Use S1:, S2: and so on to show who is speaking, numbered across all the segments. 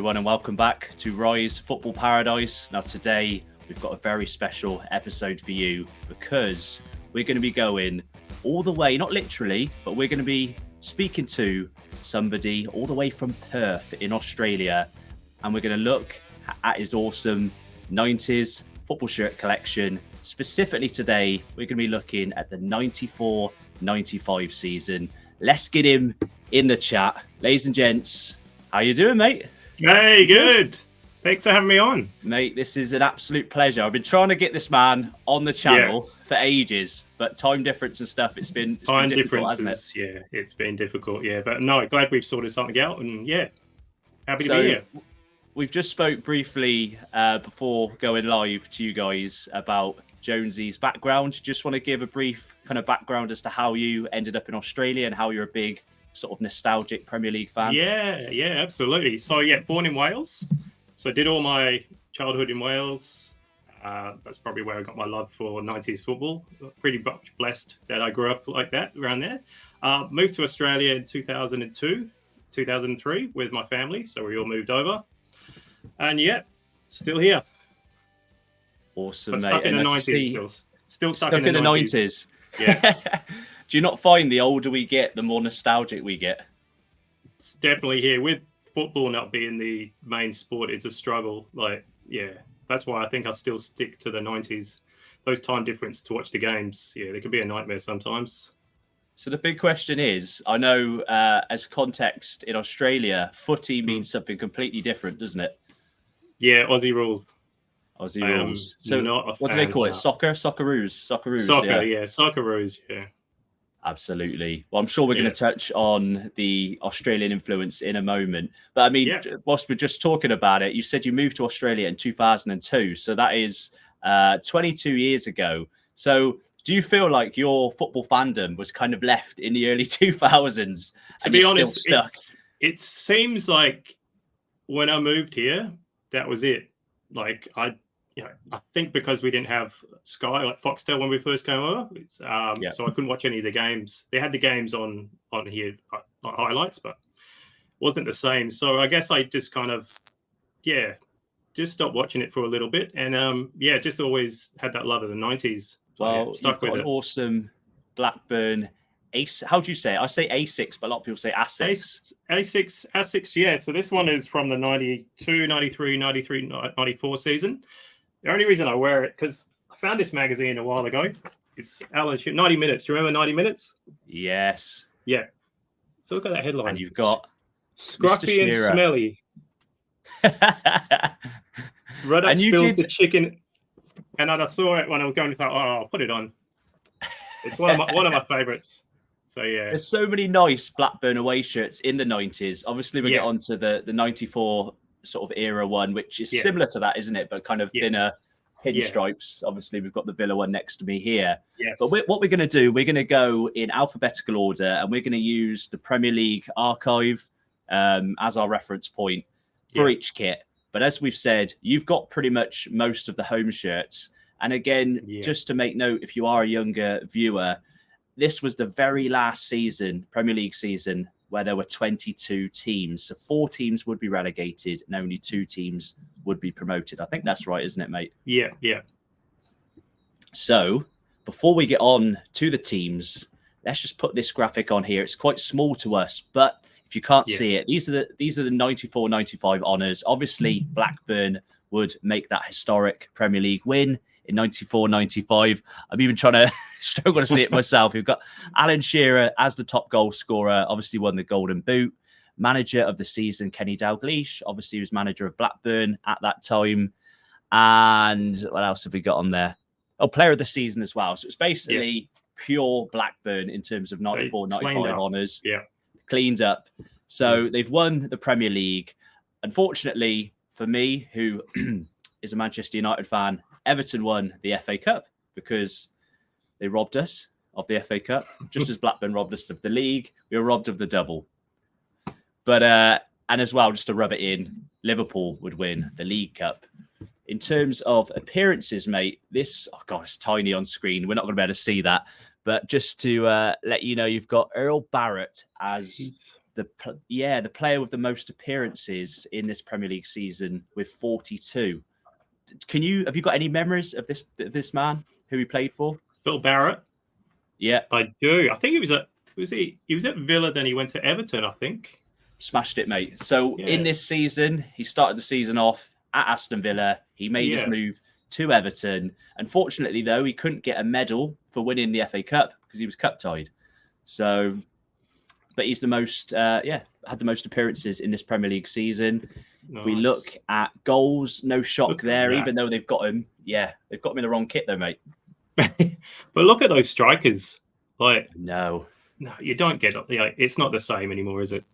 S1: everyone, and welcome back to Rise Football Paradise. Now, today we've got a very special episode for you because we're going to be going all the way, not literally, but we're going to be speaking to somebody all the way from Perth in Australia, and we're going to look at his awesome 90s football shirt collection. Specifically today, we're going to be looking at the 94-95 season. Let's get him in the chat. Ladies and gents, how you doing, mate?
S2: Hey, good. Thanks for having me on.
S1: Mate, this is an absolute pleasure. I've been trying to get this man on the channel for ages, but time difference and stuff, it's been difficult, hasn't it?
S2: Yeah, it's been difficult, but no, glad we've sorted something out, and happy to be here.
S1: We've just spoke briefly before going live to you guys about Jonesy's background. Just want to give a brief kind of background as to how you ended up in Australia and how you're a big sort of nostalgic Premier League fan.
S2: Yeah, absolutely. So born in Wales. So did all my childhood in Wales. That's probably where I got my love for 90s football. Pretty much blessed that I grew up like that around there. Moved to Australia in 2002, 2003 with my family. So we all moved over. And still here.
S1: Awesome,
S2: but
S1: mate.
S2: Stuck in the 90s still stuck in the
S1: 90s.
S2: Yeah.
S1: Do you not find the older we get, the more nostalgic we get?
S2: It's definitely here. With football not being the main sport, it's a struggle. That's why I think I still stick to the 90s. Those time difference to watch the games, they can be a nightmare sometimes.
S1: So the big question is, I know as context in Australia, footy means something completely different, doesn't it?
S2: Yeah, Aussie rules.
S1: Aussie rules. So what do they call it? Socceroos.
S2: Socceroos, yeah.
S1: Absolutely. Well, I'm sure we're going to touch on the Australian influence in a moment. But I mean, whilst we're just talking about it, you said you moved to Australia in 2002. So that is 22 years ago. So do you feel like your football fandom was kind of left in the early 2000s?
S2: To be honest, still stuck? It seems like when I moved here, that was it. Like I think because we didn't have Sky, like Foxtel, when we first came over, so I couldn't watch any of the games. They had the games on here, like highlights, but wasn't the same. So I guess I just kind of, just stopped watching it for a little bit, and just always had that love of the 90s. So,
S1: well, stuck with an awesome Blackburn Ace. How do you say it? I say A6, but a lot of people say A6.
S2: A6, yeah. So this one is from the 92, 93, 94 season. The only reason I wear it, because I found this magazine a while ago. It's Alan 90 Minutes. Do you remember 90 Minutes?
S1: Yes.
S2: Yeah. So look at that headline.
S1: And you've got
S2: Scruffy and Smelly. Ruddock spills the chicken. And I saw it when I was going to thought, I'll put it on. It's one of my favorites. So
S1: there's so many nice Blackburn away shirts in the 90s. Obviously, we get onto the 94 sort of era one, which is similar to that, isn't it? But kind of thinner pinstripes. Obviously, we've got the Villa one next to me here.
S2: Yes.
S1: But what we're going to do, we're going to go in alphabetical order, and we're going to use the Premier League archive as our reference point for each kit. But as we've said, you've got pretty much most of the home shirts. And again, just to make note, if you are a younger viewer, this was the very last season, Premier League season, where there were 22 teams. So 4 teams would be relegated and only 2 teams would be promoted. I think that's right, isn't it, mate?
S2: Yeah.
S1: So before we get on to the teams, let's just put this graphic on here. It's quite small to us, but if you can't see it, these are the 94-95 honours. Obviously, Blackburn would make that historic Premier League win in 94-95. I'm even trying to struggle to see it myself. We've got Alan Shearer as the top goal scorer, obviously won the Golden Boot. Manager of the season, Kenny Dalglish, obviously was manager of Blackburn at that time. And what else have we got on there? Oh, player of the season as well. So it's basically pure Blackburn in terms of 94-95 honours.
S2: Yeah.
S1: Cleaned up. So they've won the Premier League. Unfortunately for me, who is a Manchester United fan, Everton won the FA Cup because they robbed us of the FA Cup. Just as Blackburn robbed us of the league, we were robbed of the double. But, and as well, just to rub it in, Liverpool would win the League Cup. In terms of appearances, mate, this, it's tiny on screen. We're not going to be able to see that. But just to let you know, you've got Earl Barrett as the player with the most appearances in this Premier League season with 42. Have you got any memories of this man who he played for?
S2: Bill Barrett.
S1: Yeah,
S2: I do. I think he was at Villa, then he went to Everton, I think.
S1: Smashed it, mate. So in this season, he started the season off at Aston Villa. He made his move to Everton. Unfortunately, though, he couldn't get a medal for winning the FA Cup because he was cup tied. So, but he's the most, had the most appearances in this Premier League season. Nice. If we look at goals, no shock there, even though they've got him. Yeah, they've got him in the wrong kit, though, mate.
S2: But look at those strikers. Like,
S1: no,
S2: you don't get it. Like, it's not the same anymore, is it?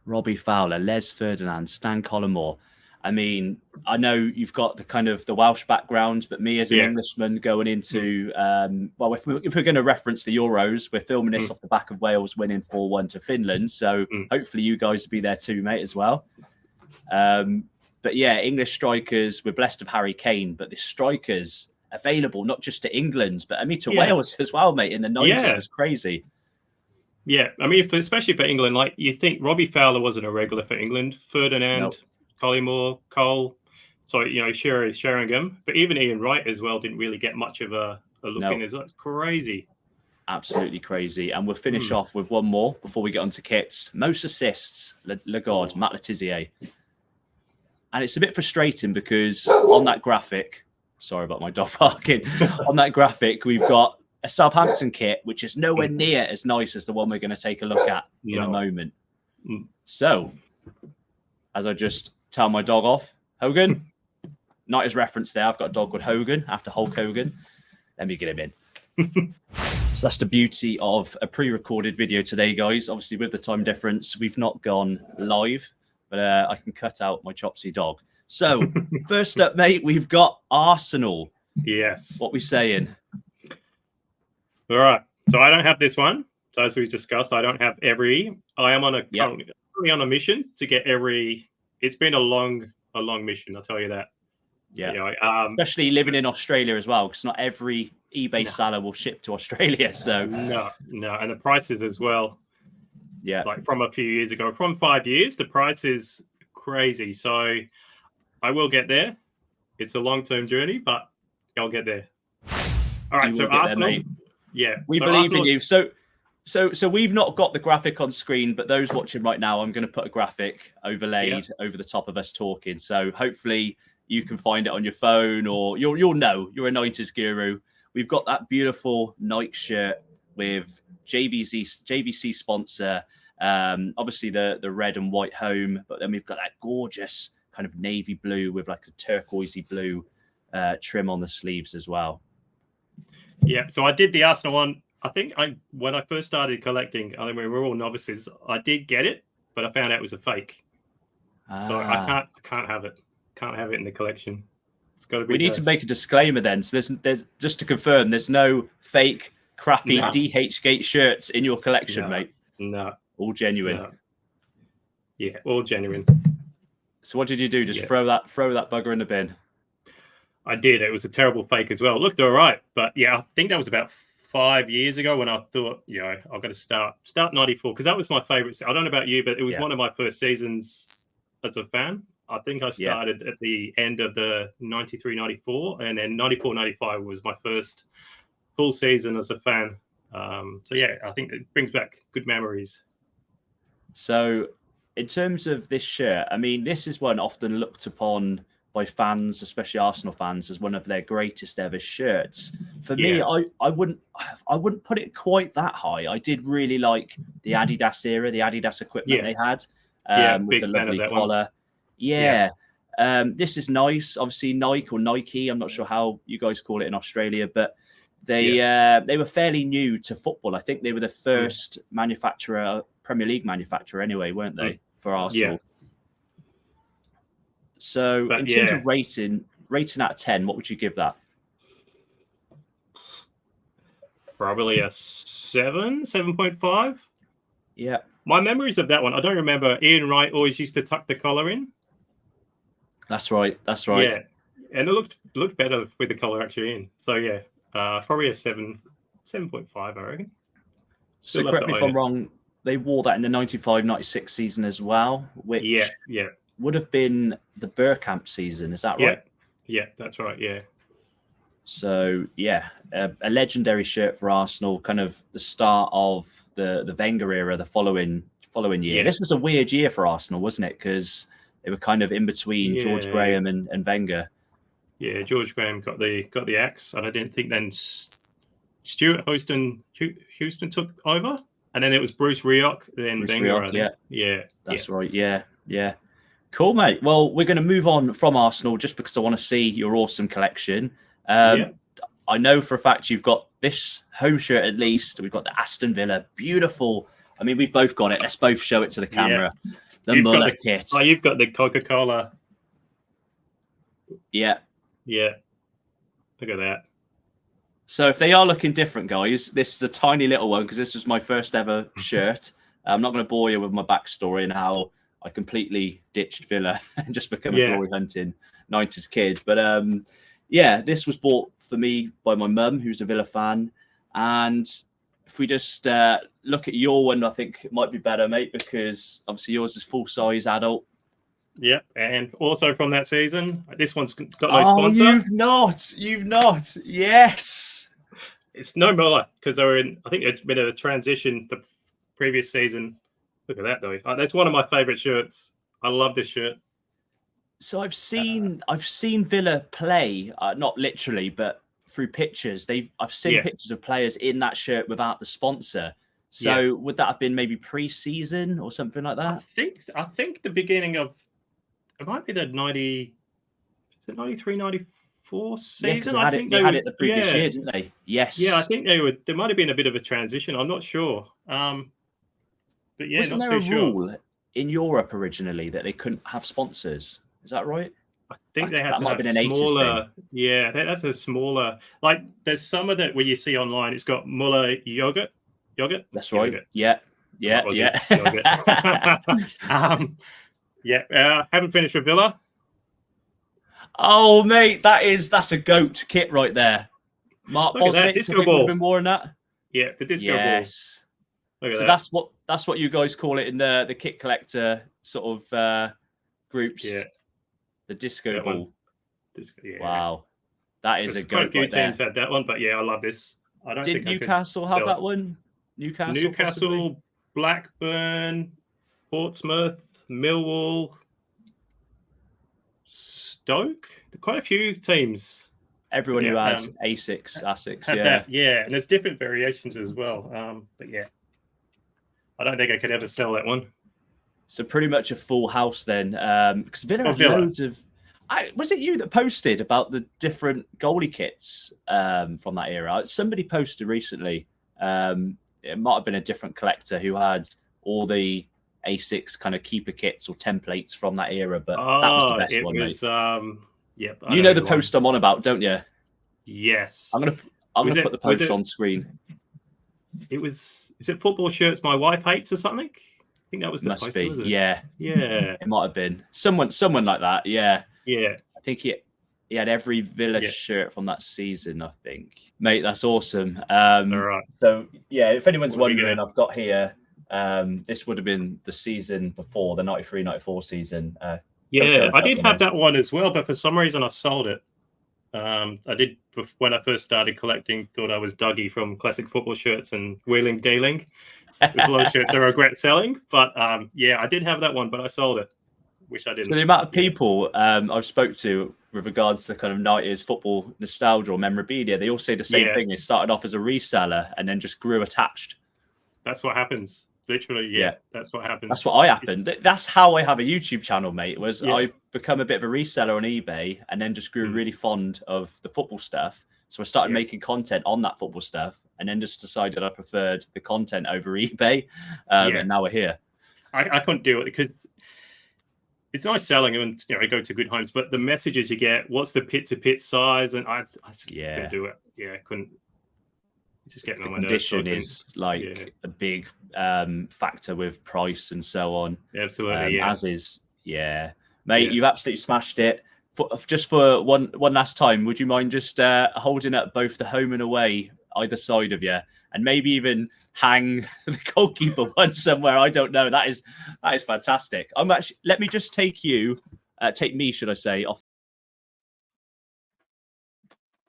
S1: Robbie Fowler, Les Ferdinand, Stan Collymore. I mean, I know you've got the Welsh background, but me as an Englishman going into, if we're going to reference the Euros, we're filming this off the back of Wales winning 4-1 to Finland. So hopefully you guys will be there too, mate, as well. But yeah, English strikers, we're blessed of Harry Kane, but the strikers available not just to England, but I mean to Wales as well, mate, in the 90s was crazy. Yeah,
S2: I mean, especially for England, like you think Robbie Fowler wasn't a regular for England, Ferdinand, Collymore, Cole, Sheringham, but even Ian Wright as well didn't really get much of a look in as well. It's crazy.
S1: Absolutely crazy. And we'll finish off with one more before we get on to kits. Most assists, Lagarde, Matt Letizia. And it's a bit frustrating because on that graphic, sorry about my dog barking, on that graphic, we've got a Southampton kit, which is nowhere near as nice as the one we're going to take a look at in a moment. So, as I just tell my dog off, Hogan, not his reference there. I've got a dog called Hogan after Hulk Hogan. Let me get him in. So that's the beauty of a pre-recorded video today, guys. Obviously, with the time difference, we've not gone live, but I can cut out my Chopsy dog. So, first up, mate, we've got Arsenal.
S2: Yes.
S1: What we saying?
S2: All right. So I don't have this one. So as we discussed, I don't have every. I am currently on a mission to get every. It's been a long mission. I'll tell you that.
S1: Yeah. Especially living in Australia as well, because not every eBay seller will ship to Australia. So
S2: no, and the prices as well.
S1: Yeah.
S2: Like from a few years ago, from 5 years, the price is crazy. So I will get there. It's a long-term journey, but I'll get there. All right. So Arsenal.
S1: There,
S2: yeah,
S1: we believe in you. So we've not got the graphic on screen, but those watching right now, I'm going to put a graphic overlaid over the top of us talking. So hopefully you can find it on your phone, or you'll know you're a 90s guru. We've got that beautiful Nike shirt with JVC sponsor. Obviously the red and white home, but then we've got that gorgeous kind of navy blue with like a turquoisey blue trim on the sleeves as well.
S2: Yeah, so I did the Arsenal one. I think when I first started collecting, I mean, we were all novices. I did get it, but I found out it was a fake. So I can't have it. Can't have it in the collection. It's got to be.
S1: We need to make a disclaimer then. So there's just to confirm, there's no fake, crappy DH Gate shirts in your collection, mate.
S2: No,
S1: all genuine.
S2: No. Yeah, all genuine.
S1: So what did you do? Just throw that bugger in the bin.
S2: I did. It was a terrible fake as well. It looked all right, but yeah, I think that was about 5 years ago when I thought, I've got to start 94 because that was my favorite. I don't know about you, but it was one of my first seasons as a fan. I think I started at the end of the 93-94, and then 94-95 was my first full season as a fan. So yeah, I think it brings back good memories.
S1: So in terms of this shirt, I mean, this is one often looked upon by fans, especially Arsenal fans, as one of their greatest ever shirts. For me, I wouldn't put it quite that high. I did really like the Adidas era, the Adidas equipment they had, with the lovely collar. This is nice. Obviously, Nike or Nike. I'm not sure how you guys call it in Australia, but they were fairly new to football. I think they were the first Premier League manufacturer anyway, weren't they, for Arsenal? Yeah. So in terms of rating out of 10, what would you give that?
S2: Probably a 7.5.
S1: Yeah.
S2: My memories of that one, I don't remember. Ian Wright always used to tuck the collar in.
S1: That's right.
S2: Yeah. And it looked better with the collar actually in. So yeah, probably a 7.5, I reckon.
S1: So correct me if I'm wrong. they wore that in the 95-96 season as well, which would have been the Burkamp season. Is that right?
S2: Yeah, that's right. Yeah.
S1: So yeah, a legendary shirt for Arsenal. Kind of the start of the Wenger era, the following year.
S2: Yeah.
S1: This was a weird year for Arsenal, wasn't it? Because they were kind of in between George Graham and Wenger.
S2: Yeah, George Graham got the axe, and I didn't think then Stuart Houston took over, and then it was Bruce Rioch, then Wenger. Yeah,
S1: that's right. Yeah. Cool, mate. Well, we're going to move on from Arsenal just because I want to see your awesome collection. I know for a fact you've got this home shirt at least. We've got the Aston Villa, beautiful. I mean, we've both got it. Let's both show it to the camera. The Muller kit.
S2: Oh, you've got the Coca-Cola.
S1: Yeah.
S2: Look at that.
S1: So if they are looking different, guys, this is a tiny little one because this was my first ever shirt. I'm not going to bore you with my backstory and how I completely ditched Villa and just become a glory hunting 90s kid. But this was bought for me by my mum, who's a Villa fan. And if we just look at your one, I think it might be better, mate, because obviously yours is full-size adult.
S2: Yeah, and also from that season, this one's got no sponsor.
S1: You've not. Yes.
S2: It's no Muller because they were in, I think it's been a transition the previous season. Look at that, though. That's one of my favorite shirts. I love this shirt.
S1: So I've seen Villa play, not literally, but through pictures. I've seen pictures of players in that shirt without the sponsor. So would that have been maybe pre-season or something like that?
S2: I think the beginning of it might be the 93, 94 season.
S1: I think they had it the previous year, didn't they? Yes.
S2: Yeah, I think there might have been a bit of a transition. I'm not sure. But yeah,
S1: wasn't there a rule in Europe originally that they couldn't have sponsors? Is that right?
S2: I think they had to have smaller. Yeah, they had a smaller. Like there's some of that where you see online. It's got Muller yogurt.
S1: That's right.
S2: Yogurt. Yeah. Haven't finished with Villa.
S1: Oh, mate, that's a goat kit right there. Mark Bosnich,
S2: disco ball.
S1: Been more than that.
S2: Yeah, the disco ball.
S1: So that's what you guys call it in the kit collector sort of groups.
S2: Yeah,
S1: the disco ball.
S2: Yeah.
S1: Wow, that is a goat.
S2: Quite a few teams had that one, but yeah, I love this.
S1: Did Newcastle have that one? Newcastle,
S2: possibly? Blackburn, Portsmouth, Millwall, Stoke. Quite a few teams.
S1: Everyone who has Asics,
S2: had that, and there's different variations as well. But yeah, I don't think I could ever sell that one.
S1: So pretty much a full house then, because Villa had loads of. Was it you that posted about the different goalie kits from that era? Somebody posted recently. It might have been a different collector who had all the A6 kind of keeper kits or templates from that era, but that was the best one, mate. You know the post I'm on about, don't you?
S2: Yes.
S1: I'm gonna put the post on screen.
S2: Is it football shirts my wife hates or something? I think that was the
S1: Must
S2: post,
S1: be.
S2: was it?
S1: Yeah.
S2: It
S1: might have been someone like that. Yeah. I think he had every Villa shirt from that season, I think. Mate, that's awesome.
S2: All right.
S1: So yeah, if anyone's wondering, I've got here. This would have been the season before the 93-94 season.
S2: I did have that one as well, but for some reason I sold it. I did when I first started collecting. Thought I was Dougie from Classic Football Shirts and Wheeling Dealing. There's a lot of shirts I regret selling, but I did have that one, but I sold it. Wish I didn't.
S1: So the amount of people I've spoke to with regards to kind of 90s football nostalgia or memorabilia, they all say the same thing. They started off as a reseller and then just grew attached.
S2: That's what happens. Literally, that's what happens.
S1: That's what happened. That's how I have a YouTube channel, mate. I become a bit of a reseller on eBay and then just grew really fond of the football stuff. So I started making content on that football stuff and then just decided I preferred the content over eBay. And now we're here.
S2: I couldn't do it because it's nice selling and I go to good homes, but the messages you get, what's the pit-to-pit size? And I couldn't do it. I couldn't. Just getting on my nerves.
S1: Condition is like a big factor with price and so on.
S2: Absolutely,
S1: as is, mate. You've absolutely smashed it. Just for one last time, would you mind just holding up both the home and away either side of you, and maybe even hang the goalkeeper one somewhere. I don't know. That is fantastic. Let me just take me, should I say, off.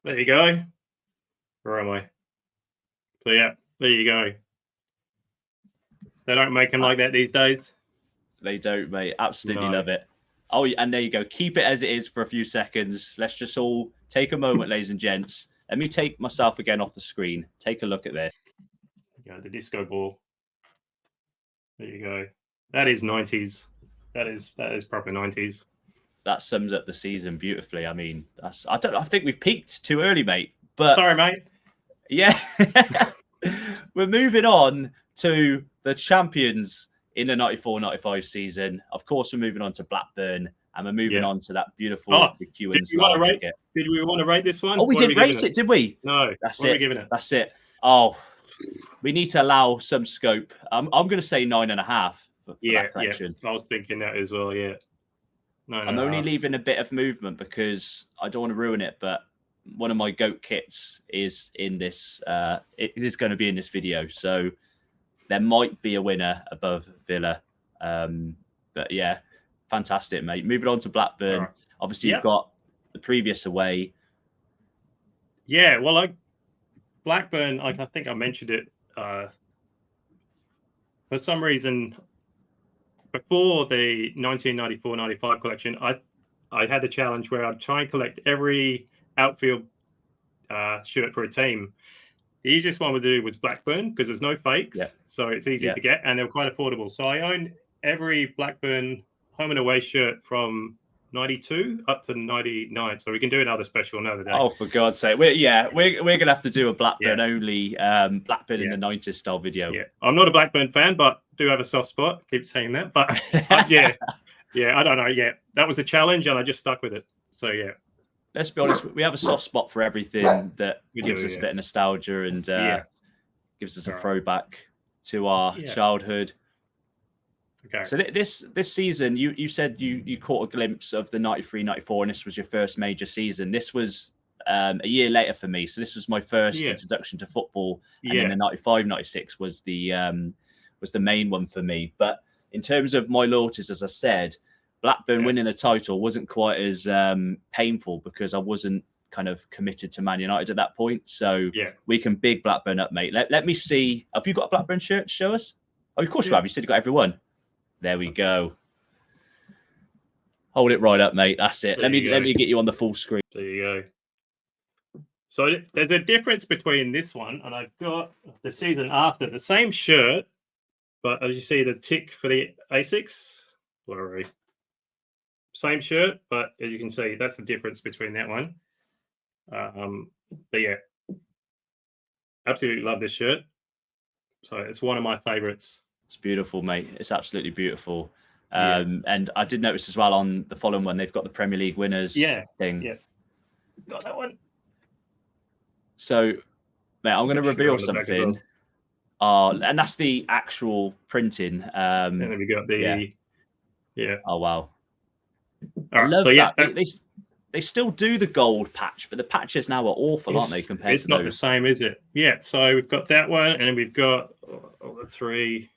S2: There you go. Where am I? So yeah, there you go. They don't make them like that these days.
S1: They don't, mate. Absolutely love it. Oh, and there you go. Keep it as it is for a few seconds. Let's just all take a moment, ladies and gents. Let me take myself again off the screen. Take a look at this.
S2: Yeah, the disco ball. There you go. That is 90s. That is proper 90s.
S1: That sums up the season beautifully. I mean, I think we've peaked too early, mate. But
S2: sorry, mate.
S1: Yeah. We're moving on to the champions in the 94-95 season. Of course, we're moving on to Blackburn, and we're moving on to that beautiful McEwen's kit.
S2: Did we want to rate this one?
S1: Oh, we didn't rate it, did we?
S2: No.
S1: That's
S2: it. What are we giving it?
S1: That's it. Oh, we need to allow some scope. I'm going to say 9.5 for that collection.
S2: I was thinking that as well, yeah.
S1: I'm only leaving a bit of movement because I don't want to ruin it, but one of my GOAT kits is in this. It is going to be in this video, so there might be a winner above Villa. But yeah, fantastic, mate. Moving on to Blackburn. Right. Obviously, you've got the previous away.
S2: Yeah, well, Blackburn, I think I mentioned it. For some reason, before the 1994-95 collection, I had a challenge where I'd try and collect every outfield shirt for a team. The easiest one to do was Blackburn because there's no fakes, so it's easy to get, and they're quite affordable. So I own every Blackburn home and away shirt from 92 up to 99. So we can do another special another day.
S1: Oh, for God's sake! We're gonna have to do a Blackburn only Blackburn in the 90s style video.
S2: Yeah, I'm not a Blackburn fan, but do have a soft spot. Keep saying that, but yeah, I don't know. Yeah, that was a challenge, and I just stuck with it. So yeah.
S1: Let's be honest, we have a soft spot for everything that gives us a bit of nostalgia and gives us a throwback to our childhood.
S2: Okay.
S1: So this season, you said you caught a glimpse of the 93-94, and this was your first major season. This was a year later for me, so this was my first introduction to football, and then the 95-96 was the main one for me. But in terms of my loyalties, as I said, Blackburn winning the title wasn't quite as painful because I wasn't kind of committed to Man United at that point. So we can big Blackburn up, mate. Let me see. Have you got a Blackburn shirt to show us? Oh, of course you have. You said you got every one. There we go. Hold it right up, mate. That's it. Let me get you on the full screen.
S2: There you go. So there's a difference between this one and I've got the season after the same shirt, but as you see, the tick for the Asics. Blurry. Same shirt, but as you can see, that's the difference between that one. But yeah, absolutely love this shirt. So it's one of my favorites.
S1: It's beautiful, mate. It's absolutely beautiful. And I did notice as well on the following one, they've got the Premier League winners thing.
S2: Yeah, got that one.
S1: So, mate, I'm going to reveal something. And that's the actual printing.
S2: And then we got the
S1: Oh wow.
S2: I
S1: love that. They still do the gold patch, but the patches now are awful, aren't they? Compared to
S2: it's not the same, is it? Yeah. So we've got that one, and then we've got all the three.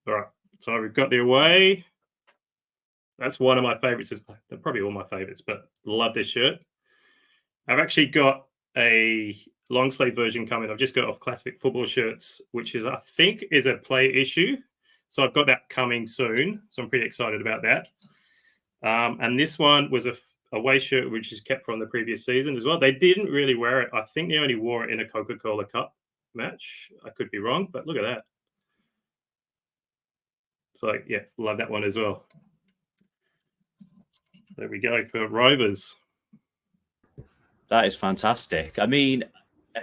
S2: All right. So we've got the away. That's one of my favorites. They're probably all my favorites, but love this shirt. I've actually got a long sleeve version coming. I've just got off Classic Football Shirts, which is, I think, is a play issue. So I've got that coming soon. So I'm pretty excited about that. And this one was a away shirt, which is kept from the previous season as well. They didn't really wear it. I think they only wore it in a Coca-Cola Cup match. I could be wrong, but look at that. So, yeah, love that one as well. There we go for Rovers.
S1: That is fantastic. I mean,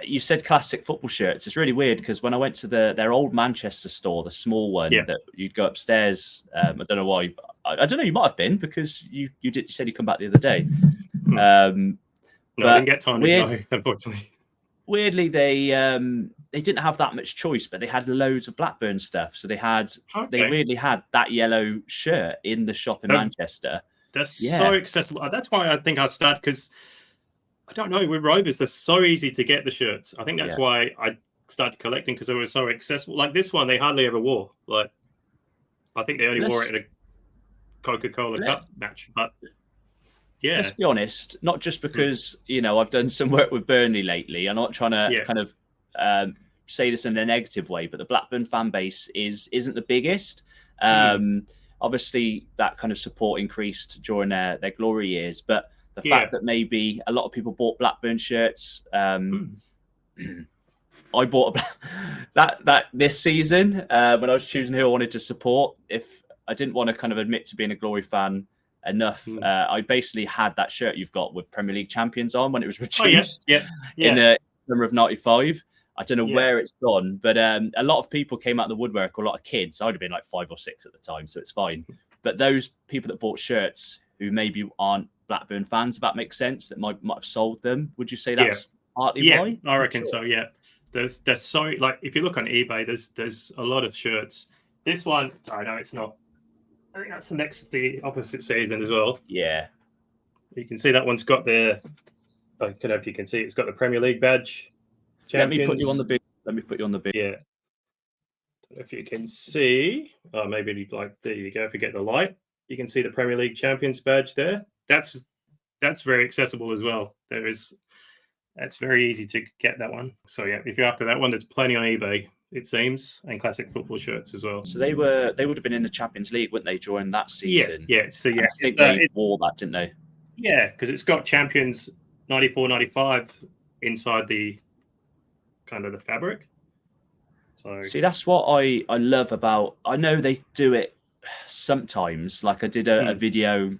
S1: you said Classic Football Shirts. It's really weird because when I went to their old Manchester store, the small one that you'd go upstairs, I don't know why. I don't know. You might have been because you said you come back the other day.
S2: No, I didn't get time to go, unfortunately.
S1: Weirdly, they didn't have that much choice, but they had loads of Blackburn stuff. So they weirdly had that yellow shirt in the shop in Manchester.
S2: That's so accessible. That's why I think I started because I don't know, with Rovers, they're so easy to get the shirts. I think that's
S1: Yeah.
S2: why I started collecting, because they were so accessible. Like this one, they hardly ever wore. Like, I think they only wore it at a Coca-Cola Cup match. But yeah,
S1: let's be honest, not just because I've done some work with Burnley lately. I'm not trying to kind of say this in a negative way, but the Blackburn fan base isn't the biggest. Obviously, that kind of support increased during their glory years, but the fact that maybe a lot of people bought Blackburn shirts. I bought that this season when I was choosing who I wanted to support. If I didn't want to kind of admit to being a Glory fan enough, I basically had that shirt you've got with Premier League champions on when it was reduced in the summer of '95. I don't know where it's gone, but a lot of people came out of the woodwork, or a lot of kids. I'd have been like 5 or 6 at the time, so it's fine. But those people that bought shirts who maybe aren't Blackburn fans, if that makes sense, that might have sold them. Would you say that's partly why?
S2: I reckon so. Yeah, there's so, like, if you look on eBay, there's a lot of shirts. This one, I know it's not. I think that's the opposite season as well.
S1: Yeah,
S2: you can see that one's got the. I don't know if you can see, it's got the Premier League badge. Champions.
S1: Let me put you on the big.
S2: Yeah. If you can see, maybe like there you go. If you get the light, you can see the Premier League Champions badge there. That's very accessible as well. That's very easy to get that one. So yeah, if you're after that one, there's plenty on eBay, it seems, and classic football shirts as well.
S1: So they would have been in the Champions League, wouldn't they, during that season?
S2: Yeah. So yeah,
S1: I think they wore that, didn't they?
S2: Yeah, because it's got Champions 94, 95 inside the kind of the fabric. So
S1: see, that's what I love about. I know they do it sometimes. Like I did a video.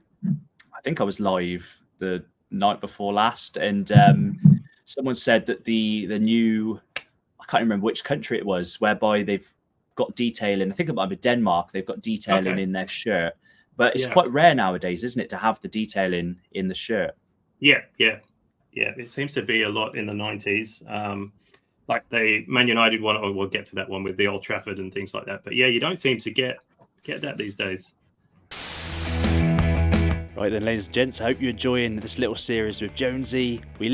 S1: I think I was live the night before last, and someone said that the new, I can't remember which country it was, whereby they've got detailing. I think it might be Denmark. They've got detailing in their shirt, but it's quite rare nowadays, isn't it, to have the detailing in the shirt?
S2: Yeah. It seems to be a lot in the 90s. Like the Man United one, or we'll get to that one with the Old Trafford and things like that. But yeah, you don't seem to get that these days.
S3: Right then, ladies and gents, I hope you're enjoying this little series with Jonesy. We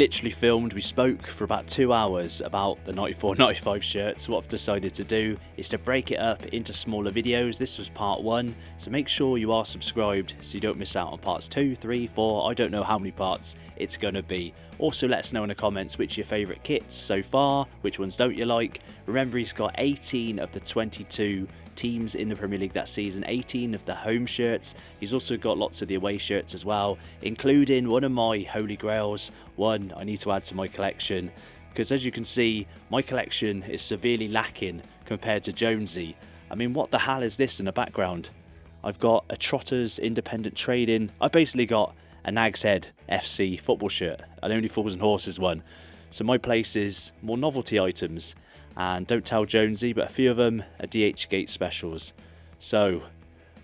S3: spoke for about 2 hours about the 94-95 shirts. What I've decided to do is to break it up into smaller videos. This was part 1, so make sure you are subscribed so you don't miss out on parts 2, 3, 4, I don't know how many parts it's going to be. Also, let us know in the comments which are your favourite kits so far, which ones don't you like. Remember, he's got 18 of the 22 teams in the Premier League that season, 18 of the home shirts. He's also got lots of the away shirts as well, including one of my holy grails, one I need to add to my collection, because as you can see, my collection is severely lacking compared to Jonesy. I mean, what the hell is this in the background? I've got a Trotters Independent Trading. I basically got a Nag's Head FC football shirt, an Only Fools and Horses one. So my place is more novelty items. And don't tell Jonesy, but a few of them are DH Gate specials. So,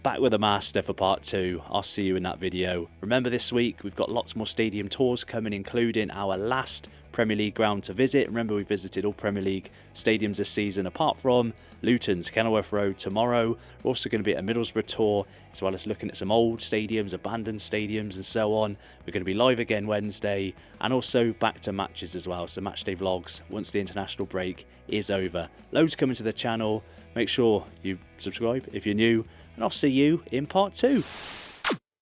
S3: back with the master for part 2. I'll see you in that video. Remember, this week we've got lots more stadium tours coming, including our last Premier League ground to visit. Remember, we visited all Premier League stadiums this season, apart from Luton's Kenilworth Road tomorrow. We're also going to be at a Middlesbrough tour, as well as looking at some old stadiums, abandoned stadiums and so on. We're going to be live again Wednesday, and also back to matches as well, so matchday vlogs once the international break is over. Loads coming to the channel. Make sure you subscribe if you're new, and I'll see you in part 2.